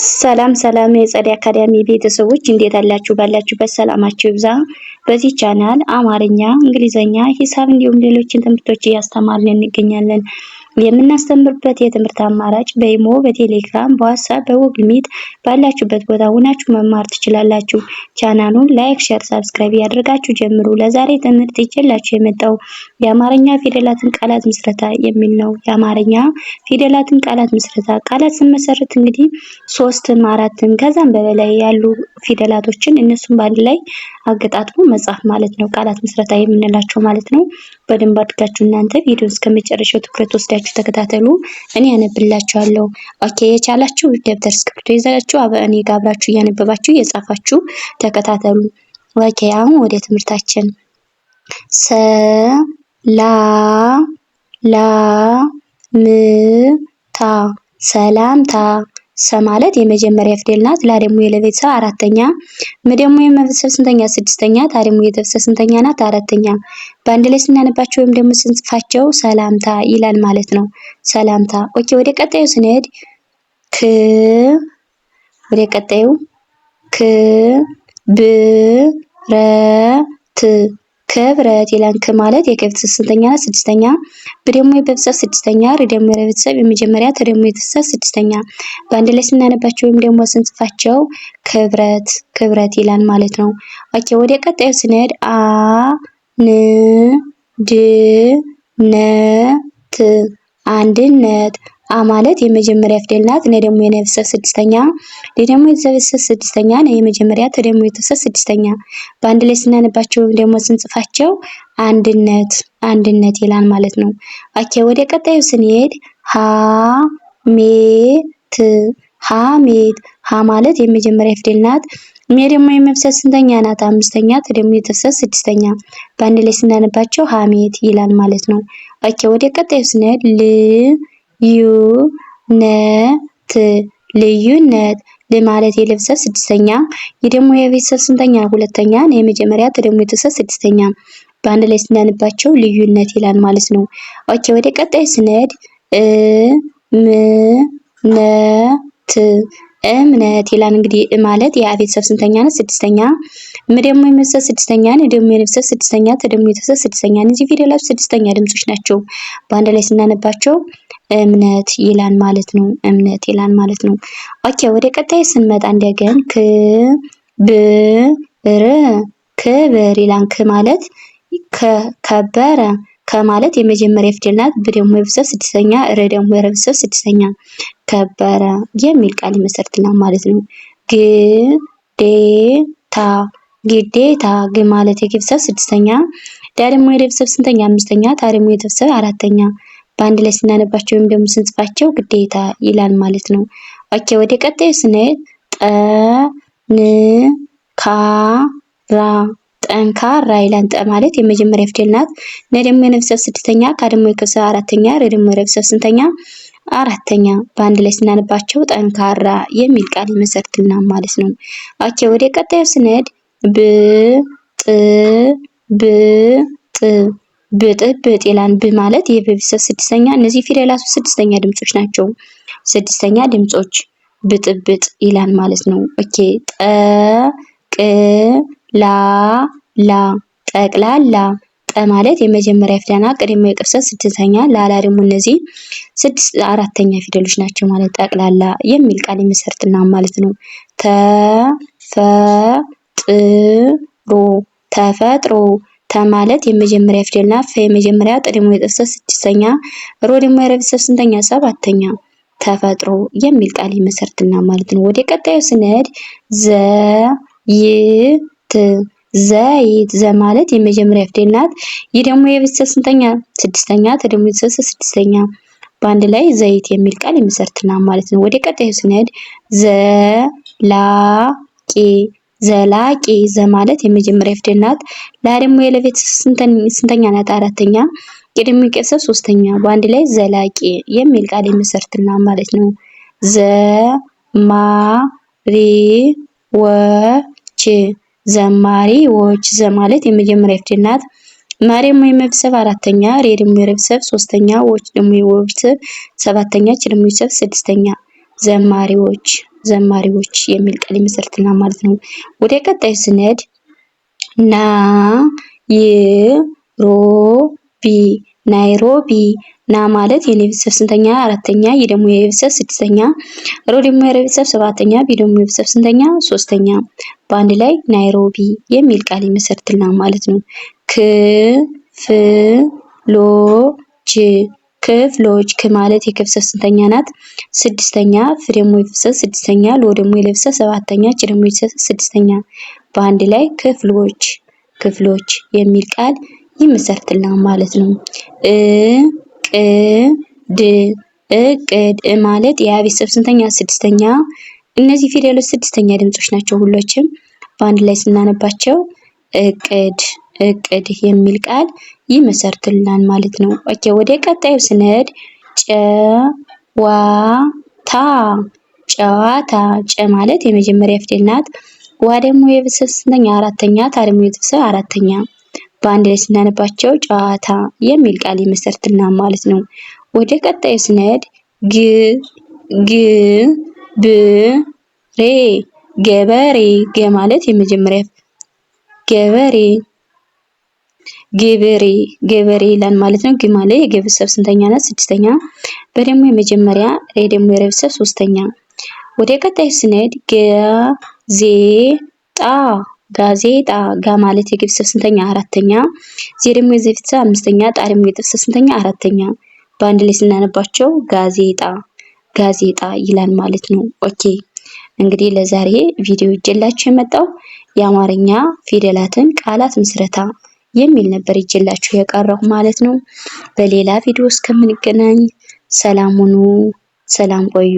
ሰላም ሰላም የጸደይ አካዳሚ ቤተሰቦች እንዴት አላችሁ? ባላችሁበት ሰላማችሁ ይብዛ። በዚህ ቻናል አማርኛ፣ እንግሊዘኛ፣ ሂሳብ እንዲሁም ሌሎችን ትምህርቶች እያስተማርን እንገኛለን። የምናስተምርበት የትምህርት አማራጭ በኢሞ፣ በቴሌግራም፣ በዋትስአፕ፣ በጉግል ሚት ባላችሁበት ቦታ ሆናችሁ መማር ትችላላችሁ። ቻናሉን ላይክ፣ ሼር፣ ሰብስክራይብ ያደርጋችሁ ጀምሩ። ለዛሬ ትምህርት ይዤላችሁ የመጣው የአማርኛ ፊደላትን ቃላት ምስረታ የሚል ነው። የአማርኛ ፊደላትን ቃላት ምስረታ ቃላት ስንመሰርት እንግዲህ ሶስትም አራትም ከዛም በላይ ያሉ ፊደላቶችን እነሱን በአንድ ላይ አገጣጥሞ መጻፍ ማለት ነው። ቃላት ምስረታ የምንላቸው ማለት ነው። በደንብ አድርጋችሁ እናንተ ቪዲዮን እስከመጨረሻው ትኩረት ወስዳችሁ ተከታተሉ። እኔ ያነብላችኋለሁ። ኦኬ፣ የቻላችሁ ደብተር እስክሪብቶ ይዛችሁ እኔ ጋር አብራችሁ እያነበባችሁ እየጻፋችሁ ተከታተሉ። ኦኬ፣ አሁን ወደ ትምህርታችን ሰላምታ ሰላምታ ሰ ማለት የመጀመሪያ ፊደል ናት። ላ ደግሞ የለቤተሰብ አራተኛ፣ ም ደግሞ የመቤተሰብ ስንተኛ? ስድስተኛ። ታ ደግሞ የቤተሰብ ስንተኛ ናት? አራተኛ። በአንድ ላይ ስናነባቸው ወይም ደግሞ ስንጽፋቸው ሰላምታ ይላል ማለት ነው። ሰላምታ። ኦኬ፣ ወደ ቀጣዩ ስንሄድ ወደ ቀጣዩ ክብረት ክብረት ይላል። ክ ማለት የከቤተሰብ ስንተኛ ናት? ስድስተኛ። ብ ደግሞ የቤተሰብ ስድስተኛ፣ ር ደግሞ የቤተሰብ የመጀመሪያ፣ ተ ደግሞ የቤተሰብ ስድስተኛ። በአንድ ላይ ስናነባቸው ወይም ደግሞ ስንጽፋቸው ክብረት ክብረት ይላል ማለት ነው። ኦኬ፣ ወደ ቀጣዩ ስንሄድ አንድነት አንድነት አ ማለት የመጀመሪያ ፊደል ናት። ነ ደግሞ የቤተሰብ ስድስተኛ፣ ለ ደግሞ የቤተሰብ ስድስተኛ፣ ነ የመጀመሪያ፣ ተ ደግሞ የቤተሰብ ስድስተኛ። በአንድ ላይ ስናነባቸው ወይም ደግሞ ስንጽፋቸው አንድነት አንድነት ይላል ማለት ነው። ኦኬ፣ ወደ ቀጣዩ ስንሄድ ሀሜት ሀሜት ሀ ማለት የመጀመሪያ ፊደል ናት። ሜ ደግሞ የመቤተሰብ ስንተኛ ናት? አምስተኛ። ተ ደግሞ የቤተሰብ ስድስተኛ። በአንድ ላይ ስናነባቸው ሀሜት ይላል ማለት ነው። ኦኬ፣ ወደ ቀጣዩ ስንሄድ ልዩነት ልዩነት ል ማለት የቤተሰብ ስድስተኛ፣ ይ ደግሞ የቤተሰብ ስንተኛ? ሁለተኛ። ነ የመጀመሪያ፣ ተ ደግሞ የቤተሰብ ስድስተኛ። በአንድ ላይ ስናነባቸው ልዩነት ይላል ማለት ነው። ኦኬ፣ ወደ ቀጣይ ስንሄድ እምነት ይላል። እንግዲህ ማለት የቤተሰብ ስንተኛ ናት? ስድስተኛ። ም ደግሞ የቤተሰብ ስድስተኛ፣ ነ ደግሞ የቤተሰብ ስድስተኛ፣ ተ ደግሞ የቤተሰብ ስድስተኛ። እነዚህ ፊደላት ስድስተኛ ድምጾች ናቸው። በአንድ ላይ ስናነባቸው እምነት ይላል ማለት ነው። እምነት ይላል ማለት ነው። ኦኬ፣ ወደ ቀጣይ ስንመጣ እንደገን ክብር ይላል። ክ ማለት ከበረ ከ ማለት የመጀመሪያ ፊደል ናት። ብ ደግሞ የቤተሰብ ስድስተኛ፣ ረ ደግሞ የቤተሰብ ስድስተኛ። ከበረ የሚል ቃል ይመሰርትልናል ማለት ነው። ግዴታ ግዴታ ግ ማለት የቤተሰብ ስድስተኛ፣ ዳ ደግሞ የቤተሰብ ስንተኛ? አምስተኛ። ታ ደግሞ የቤተሰብ አራተኛ። በአንድ ላይ ስናነባቸው ወይም ደግሞ ስንጽፋቸው ግዴታ ይላል ማለት ነው። ኦኬ፣ ወደ ቀጣዩ ስንሄድ ጠንካራ ይላል። ጠ ማለት የመጀመሪያ ፊደል ናት። ነ ደግሞ የቤተሰብ ስድስተኛ፣ ካ ደግሞ የቤተሰብ አራተኛ፣ ረ ደግሞ የቤተሰብ ስንተኛ? አራተኛ። በአንድ ላይ ስናነባቸው ጠንካራ የሚል ቃል ይመሰርትልናል ማለት ነው። ኦኬ፣ ወደ ቀጣዩ ስንሄድ ብጥብጥ ይላል። ብ ማለት የቤተሰብ ስድስተኛ። እነዚህ ፊደላቱ ስድስተኛ ድምጾች ናቸው። ስድስተኛ ድምጾች ብጥብጥ ይላል ማለት ነው። ኦኬ፣ ጠቅላላ ጠ ማለት የመጀመሪያ ፊደል ናት። ቀ ደግሞ የቤተሰብ ስድስተኛ፣ ላላ ደግሞ እነዚህ አራተኛ ፊደሎች ናቸው ማለት ጠቅላላ የሚል ቃል ይመሰርትልናል ማለት ነው። ተፈጥሮ ተ ማለት የመጀመሪያ ፊደል ናት። ፈ የመጀመሪያ፣ ጥ ደግሞ የቤተሰብ ስድስተኛ፣ ሮ ደግሞ የቤተሰብ ስንተኛ? ሰባተኛ። ተፈጥሮ የሚል ቃል ይመሰርትልናል ማለት ነው። ወደ ቀጣዩ ስንሄድ ዘይት ዘ ማለት የመጀመሪያ ፊደል ናት። ይህ ደግሞ የቤተሰብ ስንተኛ? ስድስተኛ። ተ ደግሞ የቤተሰብ ስድስተኛ። በአንድ ላይ ዘይት የሚል ቃል ይመሰርትልናል ማለት ነው። ወደ ቀጣዩ ስንሄድ ዘላቂ ዘ ማለት የመጀመሪያ ፊደል ናት። ላ ደግሞ የለቤተሰብ ስንተኛ ናት? አራተኛ። ቄ ደግሞ የቤተሰብ ሶስተኛ። በአንድ ላይ ዘላቂ የሚል ቃል ይመሰርትልናል ማለት ነው። ዘማሪዎች ዘ ማለት የመጀመሪያ ፊደል ናት። ማ ደግሞ የመቤተሰብ አራተኛ፣ ሬ ደግሞ የቤተሰብ ሶስተኛ፣ ዎች ደግሞ የወቤተሰብ ሰባተኛ፣ ች ደግሞ የቤተሰብ ስድስተኛ። ዘማሪዎች ዘማሪዎች የሚል ቃል ይመሰርትልናል ማለት ነው። ወደ ቀጣይ ስንሄድ ናይሮቢ ናይሮቢ ና ማለት የነ ቤተሰብ ስንተኛ? አራተኛ። ይ ደግሞ የቤተሰብ ስድስተኛ። ሮ ደግሞ የቤተሰብ ሰባተኛ። ቢ ደግሞ የቤተሰብ ስንተኛ? ሶስተኛ። በአንድ ላይ ናይሮቢ የሚል ቃል ይመሰርትልናል ማለት ነው። ክፍሎች ክፍሎች ክ ማለት የከብሰብ ስንተኛ ናት? ስድስተኛ። ፍ ደግሞ የቤተሰብ ስድስተኛ። ሎ ደግሞ የቤተሰብ ሰባተኛ። ጭ ደግሞ የቤተሰብ ስድስተኛ። በአንድ ላይ ክፍሎች ክፍሎች የሚል ቃል ይመሰርትልናል ማለት ነው። እቅድ እቅድ ማለት የአ ቤተሰብ ስንተኛ? ስድስተኛ። እነዚህ ፊደሎች ስድስተኛ ድምጾች ናቸው ሁሎችም። በአንድ ላይ ስናነባቸው እቅድ እቅድ የሚል ቃል ይመሰርትልናል ማለት ነው። ኦኬ ወደ ቀጣዩ ስንሄድ ጨዋታ ጨዋታ ጨ ማለት የመጀመሪያ ፊደል ናት። ዋ ደግሞ የቤተሰብ ስንተኛ? አራተኛ። ታ ደግሞ የቤተሰብ አራተኛ። በአንድ ላይ ስናነባቸው ጨዋታ የሚል ቃል ይመሰርትልናል ማለት ነው። ወደ ቀጣዩ ስንሄድ ገበሬ ገበሬ ገ ማለት የመጀመሪያ ገበሬ ገበሬ ገበሬ ይላል ማለት ነው። ግ ማለት የገ ቤተሰብ ስንተኛ ናት? ስድስተኛ። በ ደግሞ የመጀመሪያ ሬ ደግሞ የረ ቤተሰብ ሶስተኛ። ወደ ቀጣዩ ስንሄድ ጋዜጣ ጋዜጣ ጋ ማለት የገ ቤተሰብ ስንተኛ? አራተኛ። ዜ ደግሞ የዘ ቤተሰብ አምስተኛ። ጣ ደግሞ የጠ ቤተሰብ ስንተኛ? አራተኛ። በአንድ ላይ ስናነባቸው ጋዜጣ ጋዜጣ ይላል ማለት ነው። ኦኬ እንግዲህ ለዛሬ ቪዲዮ ይዤላችሁ የመጣው የአማርኛ ፊደላትን ቃላት ምስረታ የሚል ነበር ይዤላችሁ የቀረው ማለት ነው። በሌላ ቪዲዮ እስከምንገናኝ ሰላም ሁኑ፣ ሰላም ቆዩ።